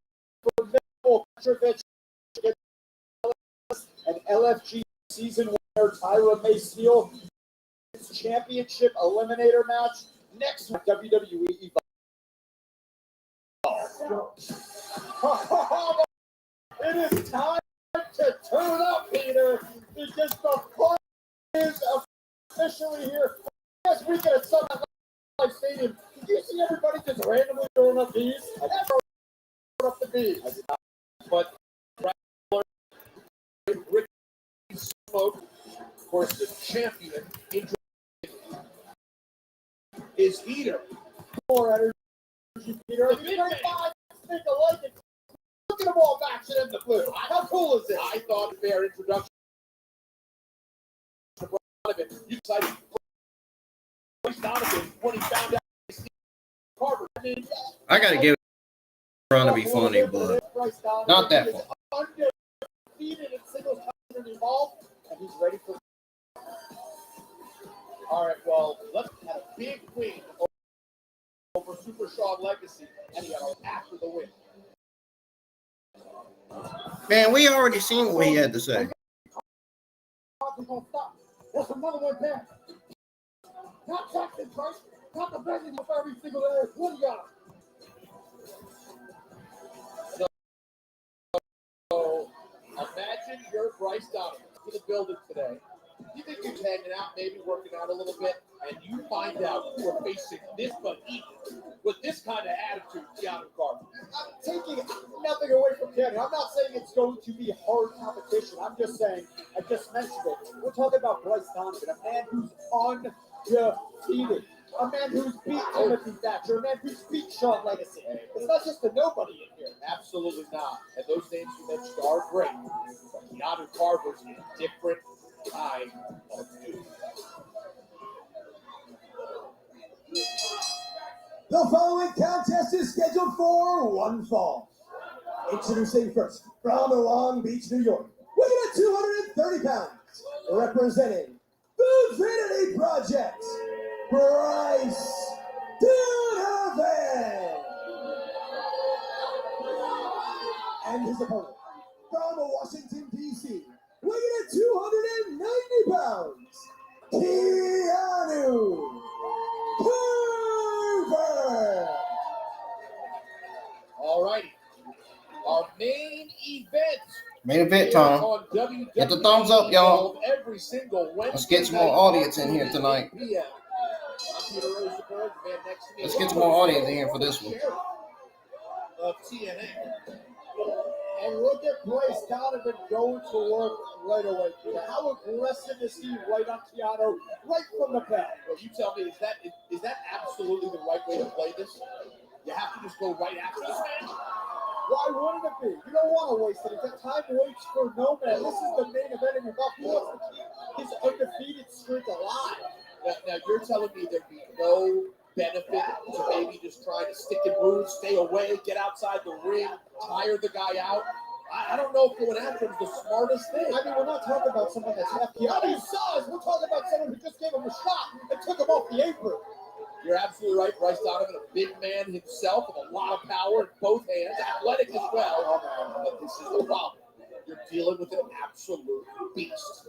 formidable Petrovich and LFG season winner Tyra May Steele championship eliminator match next week WWE Evolve. It is time to turn up, Peter, because the fun is officially here. Last weekend at Sun Life Stadium, did you see everybody just randomly throwing up bees? I never thrown up the bees. I did not. But Rick Smoke, of course, the champion, is Heater. More energy, Peter. The midnight five think alike. Look at them all matching in the blue. How cool is this? I thought fair introduction. You decided Bryce Donovan when he found out Carver. I gotta give it trying to be funny, but not that funny. Undefeated in singles and Evolve, and he's ready for. All right, well, let's have a big win over Super Shaw Legacy, and he got after the win. Man, we already seen what he had to say. There's another one back. Not Jackson Price, not the best of every single area. What do you got? So, imagine you're Bryce Donovan to the building today. You think you're hanging out, maybe working out a little bit, and you find out you are facing this but even with this kind of attitude, Keanu Carter. I'm taking nothing away from Keanu. I'm not saying it's going to be hard competition. I'm just saying, I just mentioned it. We're talking about Bryce Donovan, a man who's undefeated, a man who's beat Timothy Thatcher, a man who's beat Shawn Legacy. It's not just a nobody in here. Absolutely not. And those names you mentioned are great. But Keanu Carter's a different kind of dude. The following contest is scheduled for one fall. Introducing first, from Long Beach, New York, weighing at 230 pounds, representing the Vanity Project, Bryce Donovan. And his opponent, from Washington, D.C., weighing at 290 pounds, Keanu Carver. All righty. Our main event. Main event time. On WWE Get the thumbs up, y'all. Every single Wednesday. Let's get some more audience in here tonight. I'm Peter Rosenberg, the man next to me. Let's get some more audience in here for this one. Of TNA. And look at Bryce Donovan going to work right away, Peter. How aggressive is he right on Keanu, right from the bat? Well, you tell me, is that absolutely the right way to play this? You have to just go right after this man? Why wouldn't it be? You don't want to waste it. That time waits for no man. This is the main event, and he wants to keep his undefeated streak alive. Now you're telling me there'd be no benefit to maybe just trying to stick and move, stay away, get outside the ring, tire the guy out? I don't know if going after him is the smartest thing. I mean, we're not talking about someone that's half Keanu's size. We're talking about someone who just gave him a shot and took him off the apron. You're absolutely right. Bryce Donovan, a big man himself with a lot of power in both hands, athletic as well. But this is the problem. You're dealing with an absolute beast.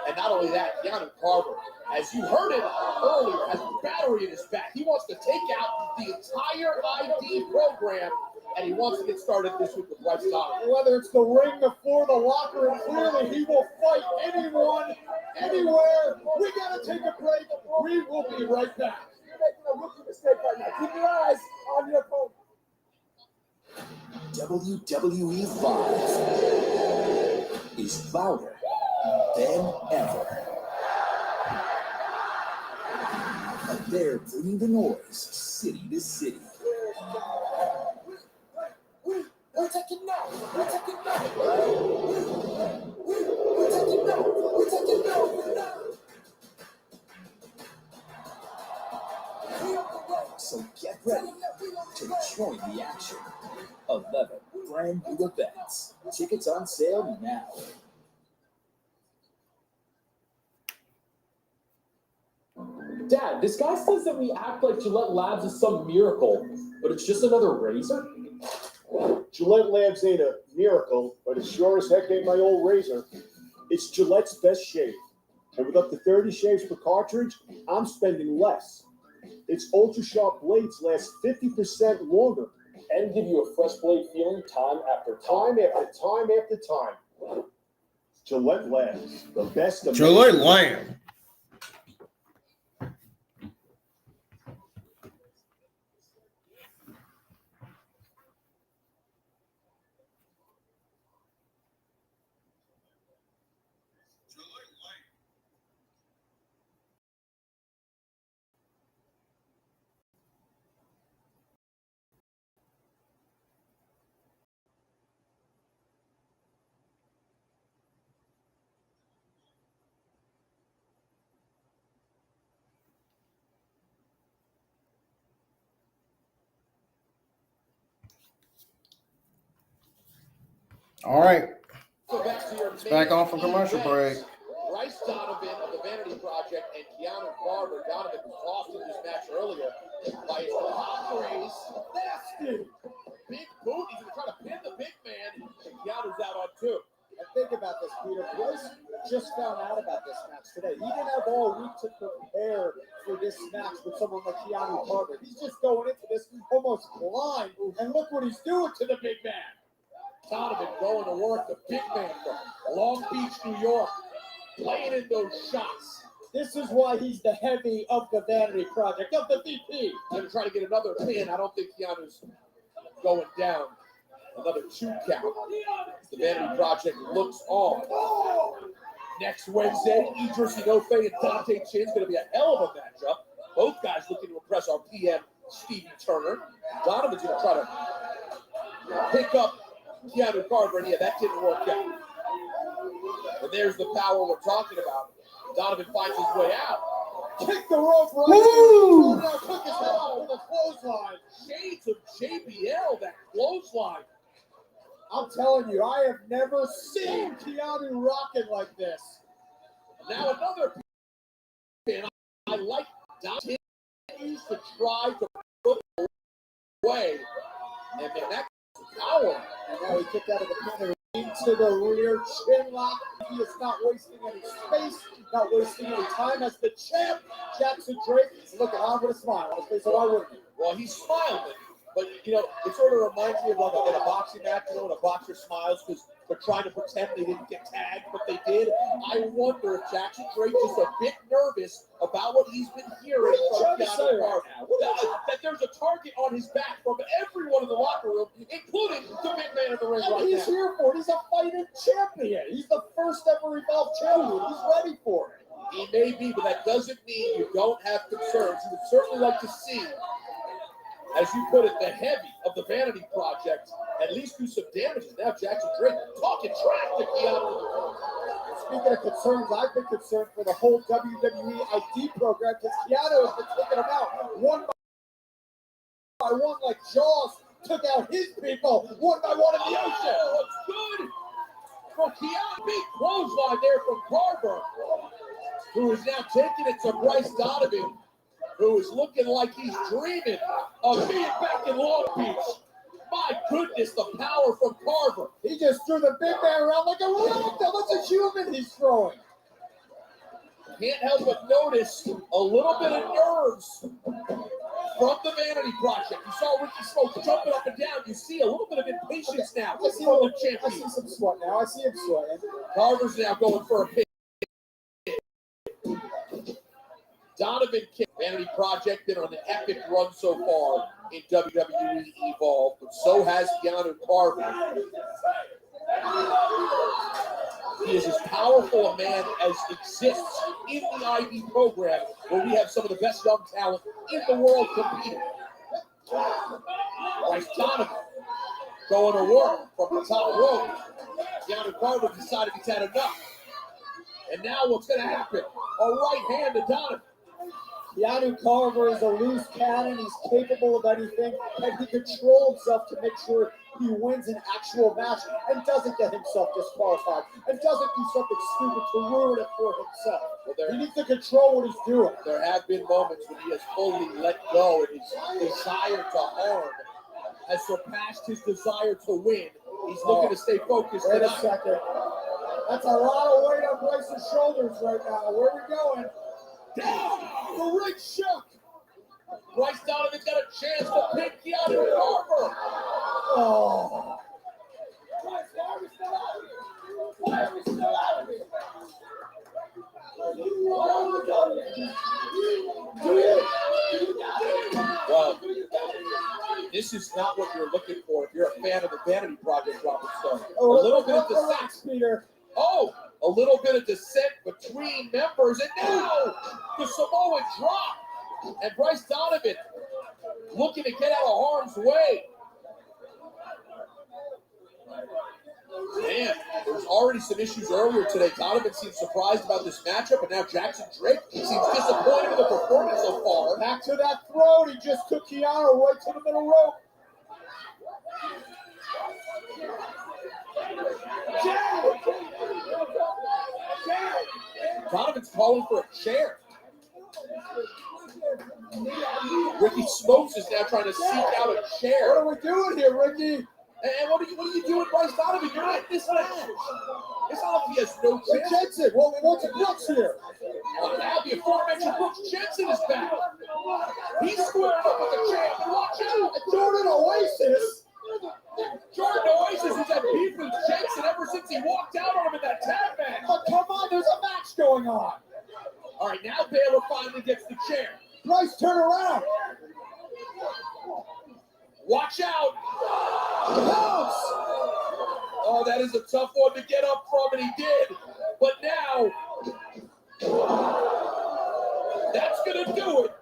And not only that, Keanu Carver, as you heard it earlier, has a battery in his back. He wants to take out the entire ID program, and he wants to get started this week with Bryce Donovan. Whether it's the ring, the floor, the locker room, clearly he will fight anyone, anywhere. We got to take a break. We will be right back. You're making a rookie mistake right now. Keep your eyes on your phone. WWE Evolve is louder than ever. And they're bringing the noise city to city. We're taking now. We're taking now. We're taking now. We're taking now. So get ready to join the action. 11 brand new events. Tickets on sale now. Dad, this guy says that we act like Gillette Labs is some miracle, but it's just another razor? Gillette Labs ain't a miracle, but it sure as heck ain't my old razor. It's Gillette's best shave. And with up to 30 shaves per cartridge, I'm spending less. Its ultra-sharp blades last 50% longer. And give you a fresh blade feeling time after Time after time after time. Gillette Labs, the best of Gillette Lamb. All right. So back to your It's back on for commercial break. Bryce Donovan of the Vanity Project and Keanu Barber. Donovan was lost in this match earlier by his Padres. Nasty! Big boot. He's going to try to pin the big man, and Keanu's out on two. And think about this, Peter. Bryce just found out about this match today. He didn't have all week to prepare for this match with someone like Keanu Barber. He's just going into this almost blind, and look what he's doing to the big man. Donovan going to work, the big man from Long Beach, New York, playing in those shots. This is why he's the heavy of the Vanity Project, of the VP. Going to try to get another pin. I don't think Keanu's going down. Another 2 count. The Vanity Project looks on. Next Wednesday, Idris Inoue and Dante Chin's going to be a hell of a matchup. Both guys looking to impress our PM, Stevie Turner. Donovan's going to try to pick up Keanu Barber, and yeah, that didn't work out. And there's the power we're talking about. Donovan finds his way out. Kick the rope right Woo! in. Took his head off with a clothesline. Shades of JBL, that clothesline. I'm telling you, I have never seen Keanu rocking like this. Now another pin. I like Dante continues to try to put away. And man, that's power. And now he kicked out of the pin into the rear chin lock. He is not wasting any space, not wasting any time as the champ. Jackson Drake is looking on with a smile on his face. So why wouldn't he? Well, he's smiling. But, you know, it sort of reminds me of like in a boxing match, you know, when a boxer smiles because they're trying to pretend they didn't get tagged, but they did. I wonder if Jackson Drake is a bit nervous about what he's been hearing from Keanu Barber. That there's a target on his back from everyone in the locker room, including the big man in the ring right He's now. here for it. He's a fighting champion. He's the first ever Evolve champion. He's ready for it. He may be, but that doesn't mean you don't have concerns. You would certainly like to see, as you put it, the heavy of the Vanity Project at least do some damage. Now Jackson Drake talking trash to Keanu. Speaking of concerns, I've been concerned for the whole WWE ID program because Keanu has been taking them out one by one like Jaws took out his people one by one in the ocean. Oh, it's good for Keanu. Big clothesline there from Barber, who is now taking it to Bryce Donovan, who is looking like he's dreaming of being back in Long Beach. My goodness, the power from Carver. He just threw the big man around like a ragdoll. That's a human he's throwing. Can't help but notice a little bit of nerves from the Vanity Project. You saw Ricky Smoke jumping up and down. You see a little bit of impatience now from the champion. I see some sweat now. I see him sweating. Carver's now going for a pin. Donovan kick. Vanity Project been on an epic run so far in WWE Evolve, but so has Keanu Carver. He is as powerful a man as exists in the ID program, where we have some of the best young talent in the world competing. Bryce Donovan going to work from the top rope. Keanu Carver decided he's had enough. And now what's going to happen? A right hand to Donovan. Keanu Carver is a loose cannon. He's capable of anything, and he controls himself to make sure he wins an actual match and doesn't get himself disqualified and doesn't do something stupid to ruin it for himself. Well, he needs to control what he's doing. There have been moments when he has fully let go and his desire to harm has surpassed his desire to win. He's looking to stay focused. Wait a second. That's a lot of weight on Bryce's shoulders right now. Where are we going? Down! The ring shook! Bryce Donovan's got a chance to pick Keanu Carver. Oh. Why are we still out of here? Why are we still out of here? Well, this is not what you're looking for if you're a fan of the Vanity Project, Robert Stone. A little bit of dissent. Oh, a little bit of dissent between members, and now the Samoan drop. And Bryce Donovan looking to get out of harm's way. Man, there was already some issues earlier today. Donovan seems surprised about this matchup, and now Jackson Drake seems disappointed with the performance so far. Back to that throat. He just took Keanu right to the middle rope. Donovan's calling for a chair. Ricky Smokes is now trying to seek out a chair. What are we doing here, Ricky? And what are you doing, Bryce Donovan? You're not in this match. It's not like he has no chance. Jensen, well, what's Brooks here? Well, now the aforementioned Brooks Jensen is back. He's squaring up with the champ. Watch out. Jordan Oasis. Jordan Oasis has had beef with Jensen ever since he walked out on him in that tag match. But come on, there's a match going on. All right, now Baylor finally gets the chair. Bryce, turn around. Watch out. Bounce. Oh, that is a tough one to get up from, and he did. But now, that's going to do it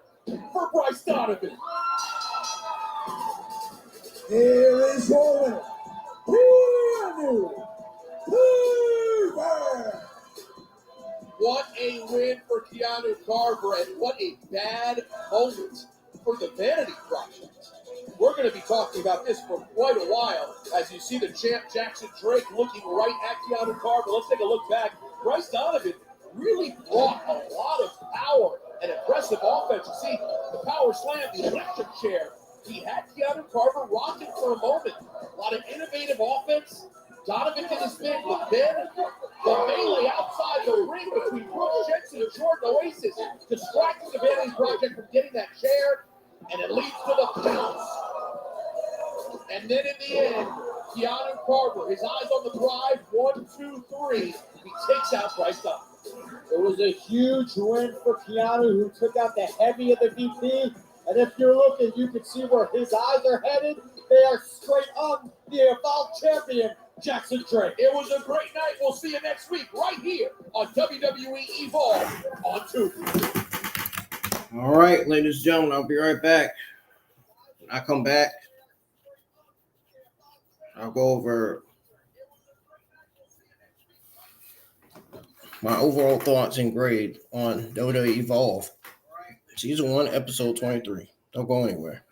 for Bryce Donovan. Here is your winner, Keanu Carver. What a win for Keanu Carver, and what a bad moment for the Vanity Project. We're going to be talking about this for quite a while as you see the champ Jackson Drake looking right at Keanu Carver. Let's take a look back. Bryce Donovan really brought a lot of power and impressive offense. You see the power slam, the electric chair. He had Keanu Carver rocking for a moment. A lot of innovative offense. Donovan did his thing, but then the melee outside the ring between Brooks Jensen and Jordan Oasis distracted the Vanity Project from getting that chair, and it leads to the bounce. And then in the end, Keanu Carver, his eyes on the prize, 1, 2, 3. He takes out Bryce Donovan. It was a huge win for Keanu, who took out the heavy of the VP. And if you're looking, you can see where his eyes are headed. They are straight on the Evolve champion, Jackson Drake. It was a great night. We'll see you next week right here on WWE Evolve on Tuesday. All right, ladies and gentlemen, I'll be right back. When I come back, I'll go over my overall thoughts and grade on WWE Evolve. Season 1, episode 23. Don't go anywhere.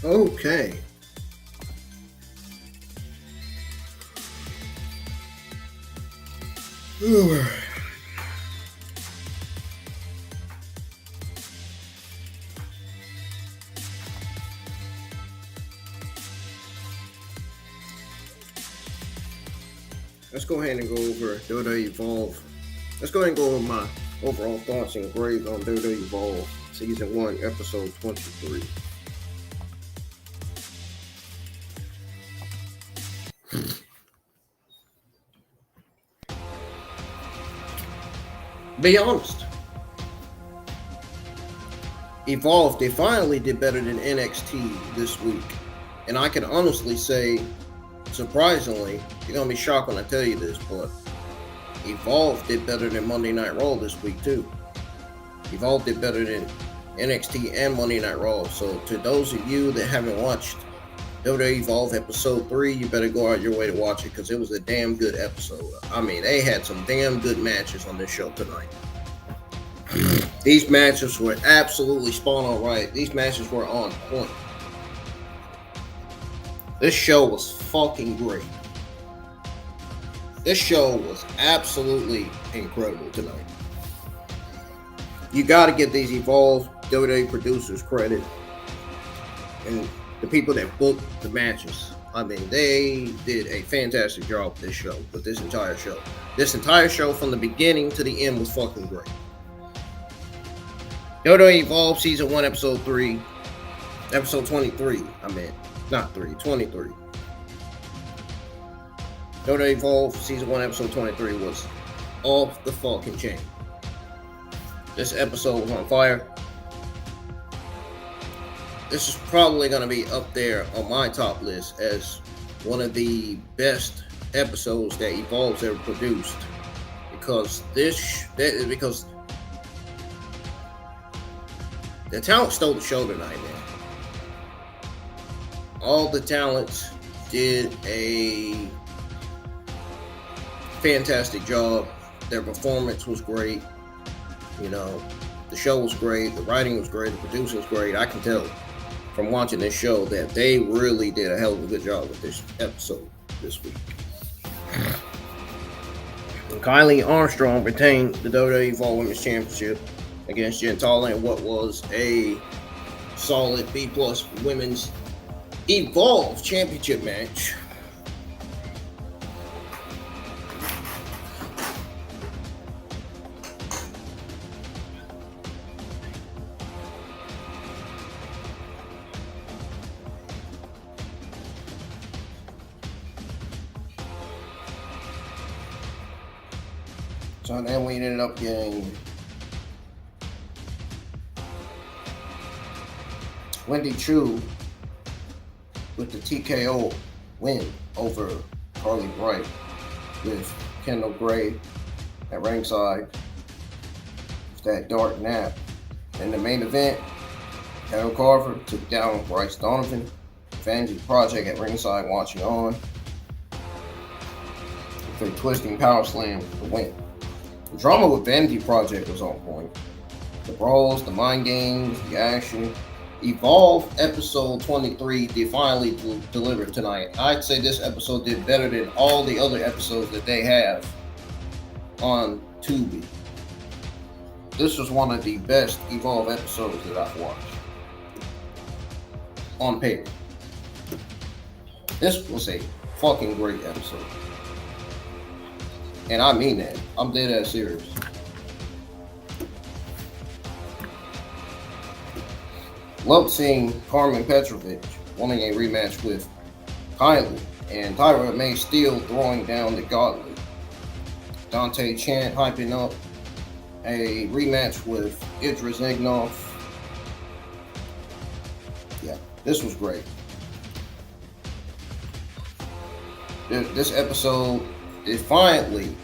Okay. Let's go ahead and go over WWE Evolve. Let's go ahead and go over my overall thoughts and grades on WWE Evolve Season 1, Episode 23. Be honest. Evolve, they finally did better than NXT this week. And I can honestly say, surprisingly, you're going to be shocked when I tell you this, but Evolve did better than Monday Night Raw this week too. Evolve did better than NXT and Monday Night Raw. So to those of you that haven't watched WWE Evolve Episode 3, you better go out your way to watch it because it was a damn good episode. I mean, they had some damn good matches on this show tonight. These matches were absolutely spot on right. These matches were on point. This show was fucking great. This show was absolutely incredible tonight. You got to give these Evolve WWE producers credit and the people that booked the matches. I mean, they did a fantastic job with this show, with this entire show. This entire show from the beginning to the end was fucking great. WWE Evolve Season 1, Episode 3, Episode 23, not 3, 23. WWE Evolve Season 1, Episode 23 was off the fucking chain. This episode was on fire. This is probably going to be up there on my top list as one of the best episodes that Evolve's ever produced. Because because the talent stole the show tonight, man. All the talents did a fantastic job. Their performance was great. You know, the show was great. The writing was great. The producing was great. I can tell from watching this show that they really did a hell of a good job with this episode this week. And Carlee Armstrong retained the WWE Evolve Women's Championship against Jin Tala in what was a solid B+ Women's Evolve Championship match. So then we ended up getting Wendy Choo with the TKO win over Carlee Bright with Kendall Gray at ringside with that dark nap. In the main event, Carol Carver took down Bryce Donovan. Vanity Project at ringside watching on with a twisting power slam to win. The drama with Vanity Project was on point. The brawls, the mind games, the action. Evolve Episode 23 finally delivered tonight. I'd say this episode did better than all the other episodes that they have on Tubi. This was one of the best Evolve episodes that I've watched on paper. This was a fucking great episode. And I mean that. I'm dead ass serious. Loved seeing Carmen Petrovic wanting a rematch with Kylie and Tyra May still throwing down the gauntlet. Dante Chant hyping up a rematch with Idris Ignoff. Yeah, this was great. This episode defiantly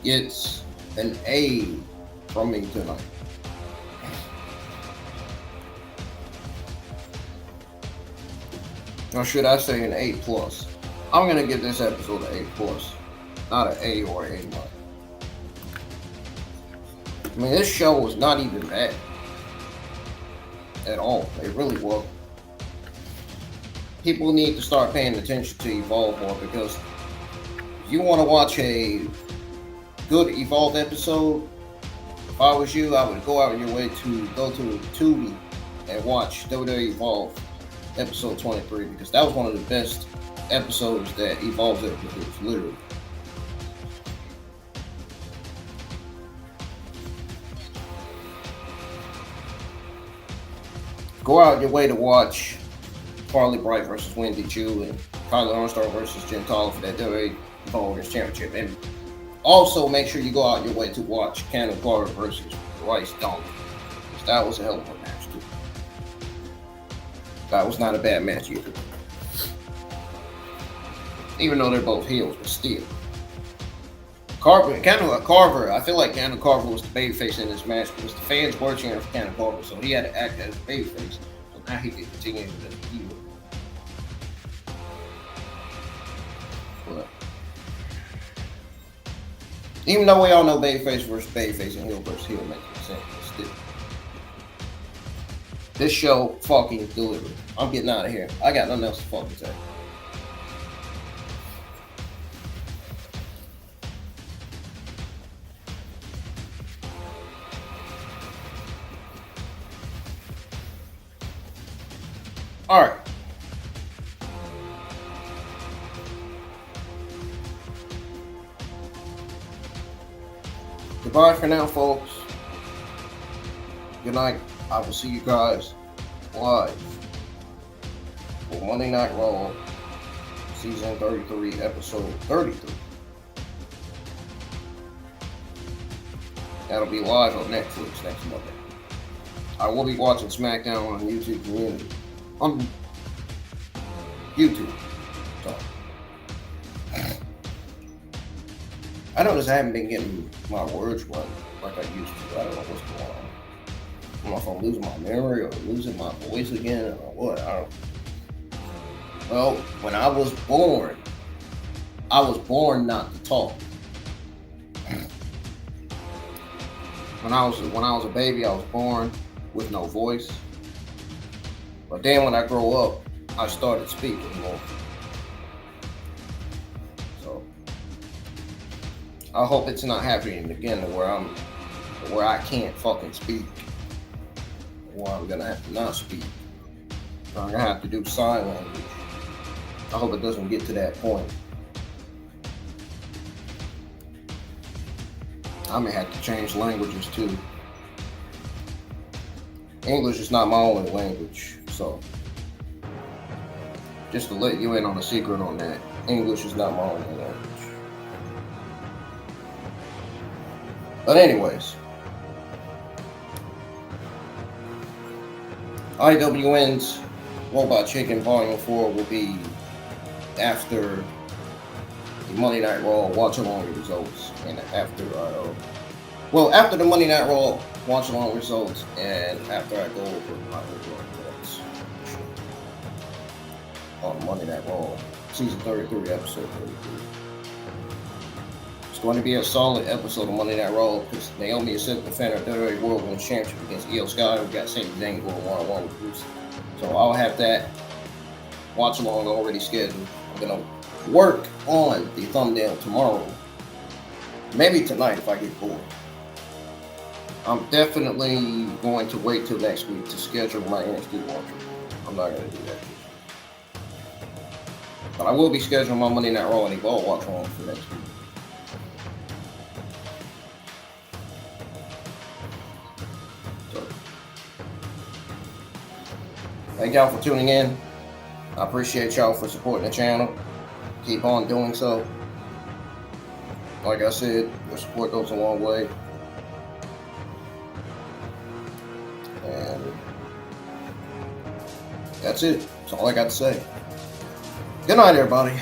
gets an A from me tonight. Or should I say an A+. I'm going to give this episode an A+, not an A or an A-. I mean, this show was not even bad at all. It really wasn't. people need to start paying attention to Evolve more, because if you want to watch a good Evolve episode, if I was you, I would go out of your way to go to Tubi and watch WWE Evolve episode 23, because that was one of the best episodes that Evolve's ever produced, literally. Go out your way to watch Carlee Bright versus Wendy Choo and Armstrong versus Jin Tala for that WWE Evolve Championship. And also make sure you go out your way to watch Cannon Carter versus Bryce Donkey. That was a hell of a match too. That was not a bad match either. Even though they're both heels, but still. Carver, I feel like Cannon Carver was the babyface in this match because the fans were cheering for Cannon Carver, so he had to act as a babyface. So now he can continue as a heel. But even though we all know babyface versus babyface and heel versus heel makes no sense, but still. This show fucking delivered. I'm getting out of here. I got nothing else to fucking say. All right. Goodbye for now, folks. Good night. I will see you guys live for Monday Night Raw, season 33, episode 33. That'll be live on Netflix next Monday. I will be watching SmackDown on YouTube Community. On YouTube. So I notice I haven't been getting my words right like I used to. I don't know what's going on. I don't know if I'm losing my memory or losing my voice again or what. I don't. Well, when I was born not to talk. When I was a baby, I was born with no voice. But then when I grow up, I started speaking more. So I hope it's not happening again to where I can't fucking speak. Or I'm gonna have to not speak. Or I'm gonna have to do sign language. I hope it doesn't get to that point. I may have to change languages too. English is not my only language. So, just to let you in on a secret on that, English is not my only language. But anyways, IWN's Robot Chicken Volume 4 will be after the Monday Night Raw watch along results, and after the Monday Night Raw watch along results, and after I go over my overall thoughts on Monday Night Raw, season 33, episode 33. It's going to be a solid episode of Monday Night Raw because Naomi is set to defend her WWE World Women's Championship against Io Sky. We got Sami Zayn going one-on-one with Bruce. So I'll have that watch along already scheduled. I'm gonna work on the thumbnail tomorrow. Maybe tonight if I get bored. I'm definitely going to wait till next week to schedule my NXT watch. I'm not gonna do that. But I will be scheduling my Monday Night Raw and Evolve watch along for next week. So, thank y'all for tuning in. I appreciate y'all for supporting the channel. Keep on doing so. Like I said, your support goes a long way. And that's it. That's all I got to say. Good night, everybody.